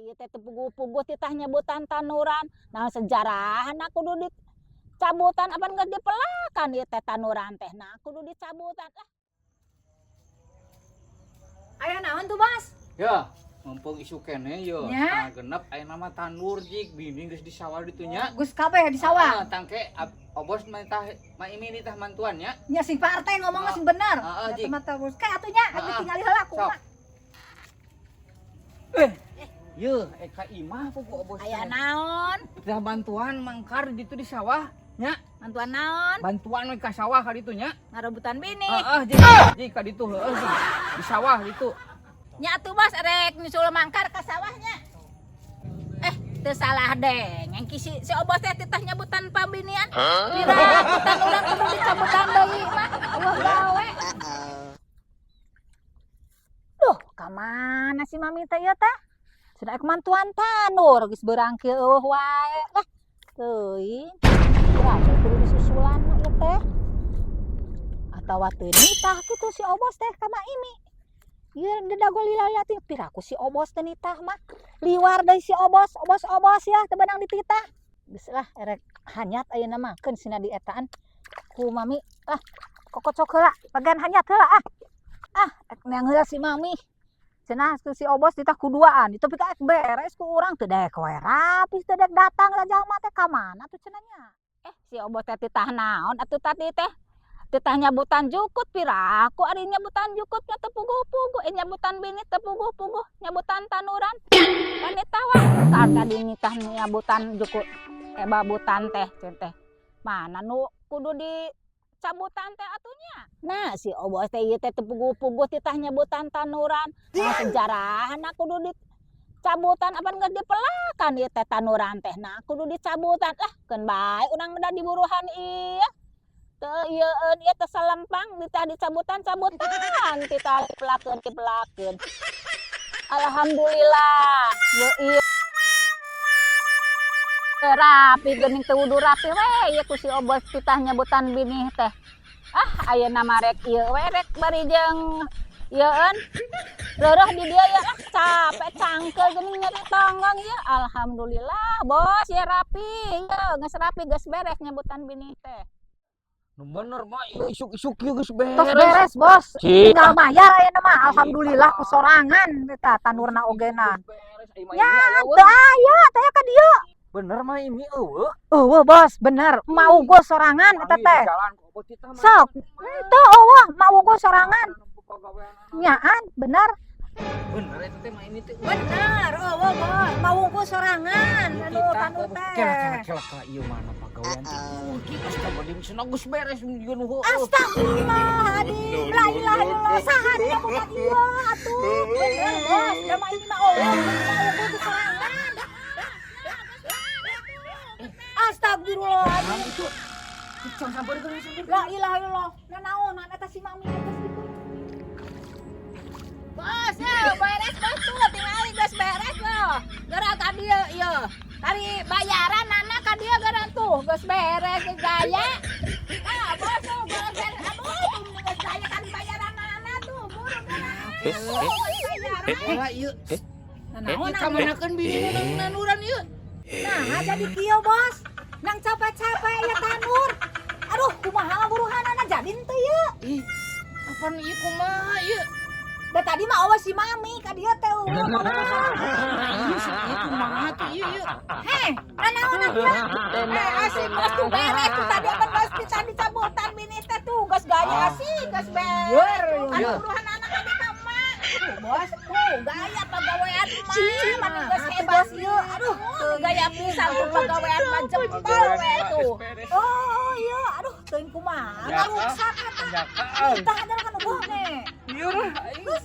ieu teh puguh-puguh titah nyebutan tanuran. Nah sejarahan aku kudu dicabutan apa geus dipelakan ieu teh tanuran teh. Nah kudu dicabutan. Aya naon tuh, Bos? Ya, mumpung isu kene yo. Nya. Setengah genep aya nama tanur jik bini geus di sawah ditu nya. Gus kabeh di sawah. Tangke obos mah ini tah mantuan nya. Nya sing Pak RT ngomongna sing bener. Jik. Mata Bos. Kayak atunya, atuh tinggali heula kumaha. Ye, ka imah pugu obos. Aya naon? Dah bantuan mangkar ditu di sawah nya. Bantuan naon? Bantuan we ka sawah ka ditu nya. Ngarebutan bini. Jik ka ditu heueuh jik. Di sawah ditu. Nya atuh Bos erek nyusul mangkar ka sawahnya. Teu salah deh. Yang si obos teh titah nyebutan pabinian. Pira butan urang kudu dicabutan deui mah. Eueuh gawe. Duh, ka mana si mami teh ieu teh? Cenah mantuan tanur geus beurang kieu eueuh wae. Lah, teuing. Kira teh kudu disusulan ieu teh. Atawa teu nitah kitu si obos teh ka Maimi. Ieu dago lila teh piraku si obos teh nitah mah. Liwar deui si obos ya teu beunang dititah. Geus lah erek hanyat ayeuna mah keun sina di etaan ku mami. Ah, kokocok heula, bagan hanyat heula ah. Ah, ek neang heula si mami. Cenah si obos ditah kuduaan, itu pika ek beres ku urang teu dek wae rapi teu dek datang lah jalma teh ka mana tuh cenahnya. Si obos teh titah naon atuh tadi teh? Titah nyabutan jukut piraku ari nyabutan jukutnya teu puguh-puguh, nyabutan bini teu puguh-puguh, nyabutan tanuran. Wanita wah, tadi nikah nyabutan jukut babutan teh teh. Mana nu kudu dicabutan teh atunya. Nah, si obos teh ieu teh teu puguh-puguh titah nyabutan tanuran. Nah, sejarahan aku kudu dicabutan apa geus dipelakan ieu teh tanuran teh. Nah, kudu dicabutan. Lah, keun bae urang da diburuhan ieu. Ieu teh salempang ditah dicabutan titah dipelakeun. Alhamdulillah. Ieu rapi geuning teu wudu rapi we ieu ku si obos titah nyebutan bini teh. Ah, ayeuna mah rek ieu we rek bari jeung ieun reureuh di dieu ya ah capek cangkel geuning nyeri tonggang ieu. Alhamdulillah, Bos, ya rapi. Ieu geus rapi geus beres nyebutan bini teh. Nu bener mah isuk-isuk ieu geus beres. Tos beres, Bos. Tinggal mayar ayeuna mah alhamdulillah ku sorangan eta tanurna ogena. Nya teu aya teh ka dieu. Bener mah ini eueuh. Eueuh, Bos, bener. Mau gua sorangan eta teh. Sok. Teu eueuh, mau gua sorangan. Nyaan, bener. Bener eta teh mah ini teh. Bener, eueuh, Bos. Mau gua sorangan anu tanur teh. Kela ieu mana pagawean teh. Kita sabadin cenah geus beres ieu nu heueuh. Astagfirullahaladzim. La ilaha illallah. Saha dia bukan ieu atuh. Bener, Bos. Da mah ini mah eueuh, mau gua sorangan. Astagfirullahaladzim. Cang sabarkeun sampeun. La ilaha illallah. Nanaonan eta si mami geus kitu. Bos, beres bos tuh, tinggali geus beres loh. Gara ka dieu ieu. Tadi bayaran anak ka dieu gara tuh geus beres gaya. Ah, bos tuh beres. Aduh, geus gaya kan bayaran anak tuh, buru beres. Heula ieu. Nanaonan Ka manakeun bini nu nanuran ieu. Nah, jadi kieu, Bos. Nang capek-capek ya tanur. Aduh, kumaha buruhanana jadi teu ieu. Ih, apaan ieu kumaha ieu? Da tadi mah awas si mami ka dieu teh eueuh mami teh sorangan. Ieu kumaha tuh ieu? Heh, nanaonan dia? Asik geus tuh beres tuh tadi apa geus kita dicabutan bini teh tuh geus gaya asik geus beres. Anu buruhan anak ka di kamar. Bos, tuh gaya pagawean mah mani geus hebat ieu. Aduh, tuh gaya pisan tuh pagawean mah jempol we tuh. Oh, iya, aduh teuing kumaha ruksak eta. Tah ada kan eueuh nih. Ieu Geus